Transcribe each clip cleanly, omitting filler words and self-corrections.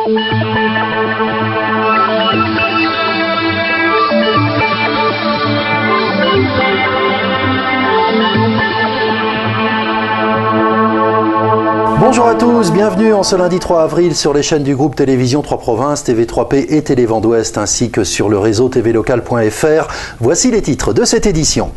Bonjour à tous, bienvenue en ce lundi 3 avril sur les chaînes du groupe Télévision 3 Provinces, TV3P et Télé Vent d'Ouest, ainsi que sur le réseau tvlocal.fr. Voici les titres de cette édition.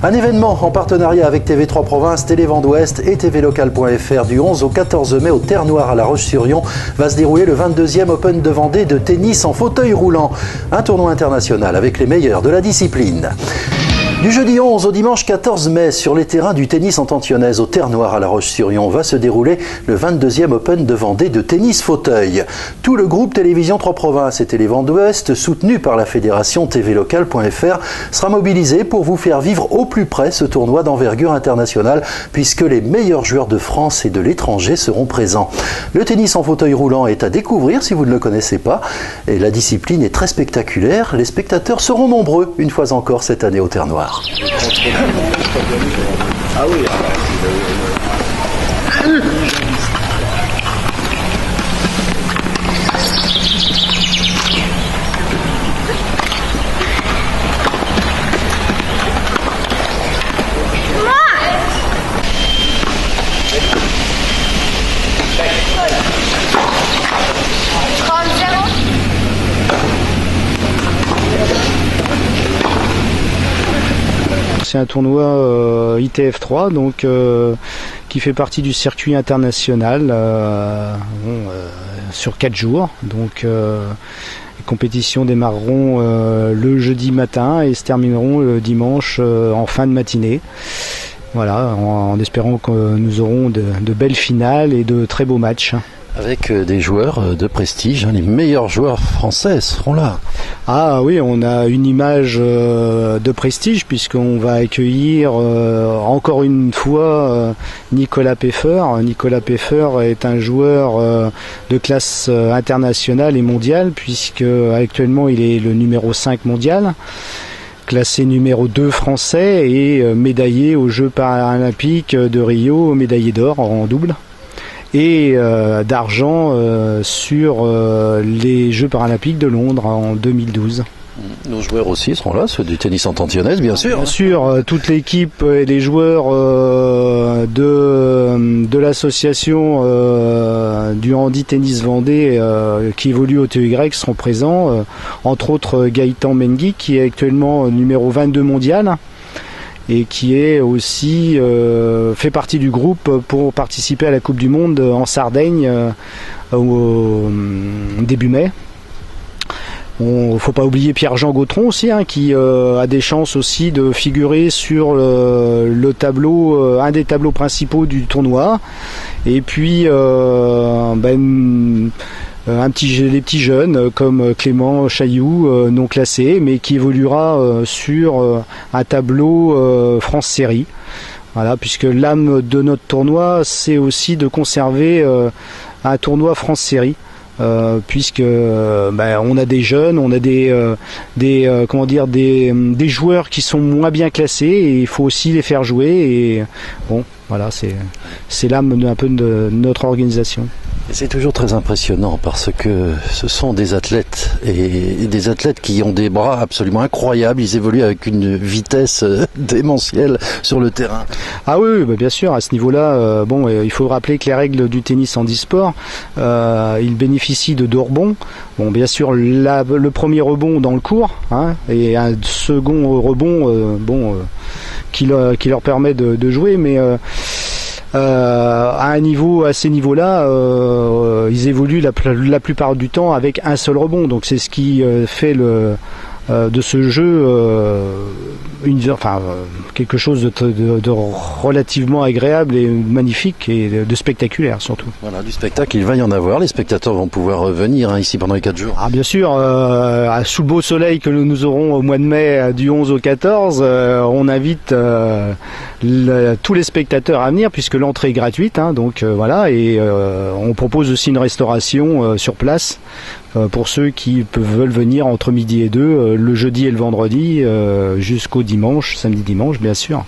Un événement en partenariat avec TV3 Provinces, Télé Vent d'Ouest et tvlocal.fr du 11 au 14 mai au Terre-Noire à La Roche-sur-Yon va se dérouler le 22e Open de Vendée de tennis en fauteuil roulant. Un tournoi international avec les meilleurs de la discipline. Du jeudi 11 au dimanche 14 mai, sur les terrains du tennis en Tantionnaise au Terre-Noire à La Roche-sur-Yon, va se dérouler le 22e Open de Vendée de tennis fauteuil. Tout le groupe Télévision 3 Provinces et Télé Vent d'Ouest, soutenu par la fédération tvlocal.fr, sera mobilisé pour vous faire vivre au plus près ce tournoi d'envergure internationale, puisque les meilleurs joueurs de France et de l'étranger seront présents. Le tennis en fauteuil roulant est à découvrir si vous ne le connaissez pas, et la discipline est très spectaculaire. Les spectateurs seront nombreux une fois encore cette année au Terre-Noire. Ah oui. C'est un tournoi ITF3 donc qui fait partie du circuit international sur 4 jours. Donc les compétitions démarreront le jeudi matin et se termineront le dimanche en fin de matinée. Voilà, en espérant que nous aurons de belles finales et de très beaux matchs. Avec des joueurs de prestige, les meilleurs joueurs français seront là. Ah oui, on a une image de prestige puisqu'on va accueillir encore une fois Nicolas Peffer. Nicolas Peffer est un joueur de classe internationale et mondiale puisque actuellement il est le numéro 5 mondial. Classé numéro 2 français et médaillé aux Jeux paralympiques de Rio, médaillé d'or en double. Et d'argent sur les Jeux paralympiques de Londres en 2012. Nos joueurs aussi seront là, ceux du tennis en Tantionnaise, bien sûr. Bien sûr, toute l'équipe et les joueurs de l'association du Handi Tennis Vendée qui évolue au TEY seront présents, entre autres Gaëtan Mengui qui est actuellement numéro 22 mondial. Et qui est aussi fait partie du groupe pour participer à la Coupe du Monde en Sardaigne au début mai. Faut pas oublier Pierre-Jean Gautron aussi, qui a des chances aussi de figurer sur le tableau, un des tableaux principaux du tournoi. Et puis les petits jeunes comme Clément Chailloux non classé mais qui évoluera sur un tableau France Série. Voilà, puisque l'âme de notre tournoi c'est aussi de conserver un tournoi France Série. Puisque on a des jeunes, on a des joueurs qui sont moins bien classés et il faut aussi les faire jouer et bon voilà c'est l'âme un peu de notre organisation. Et c'est toujours très impressionnant parce que ce sont des athlètes et des athlètes qui ont des bras absolument incroyables. Ils évoluent avec une vitesse démentielle sur le terrain. Ah oui, bien sûr. À ce niveau-là, il faut rappeler que les règles du tennis handisport, ils bénéficient de 2 rebonds. Bon, bien sûr, le premier rebond dans le court, et un second rebond, qui leur permet de jouer, mais à ces niveaux-là, ils évoluent la plupart du temps avec un seul rebond. Donc c'est ce qui fait de ce jeu quelque chose de relativement agréable et magnifique et de spectaculaire surtout. Voilà, du spectacle, il va y en avoir. Les spectateurs vont pouvoir venir ici pendant les 4 jours. Ah bien sûr, sous le beau soleil que nous aurons au mois de mai du 11 au 14, on invite tous les spectateurs à venir puisque l'entrée est gratuite, donc voilà, et on propose aussi une restauration sur place pour ceux qui veulent venir entre midi et 2, le jeudi et le vendredi, jusqu'au dimanche, samedi-dimanche bien sûr.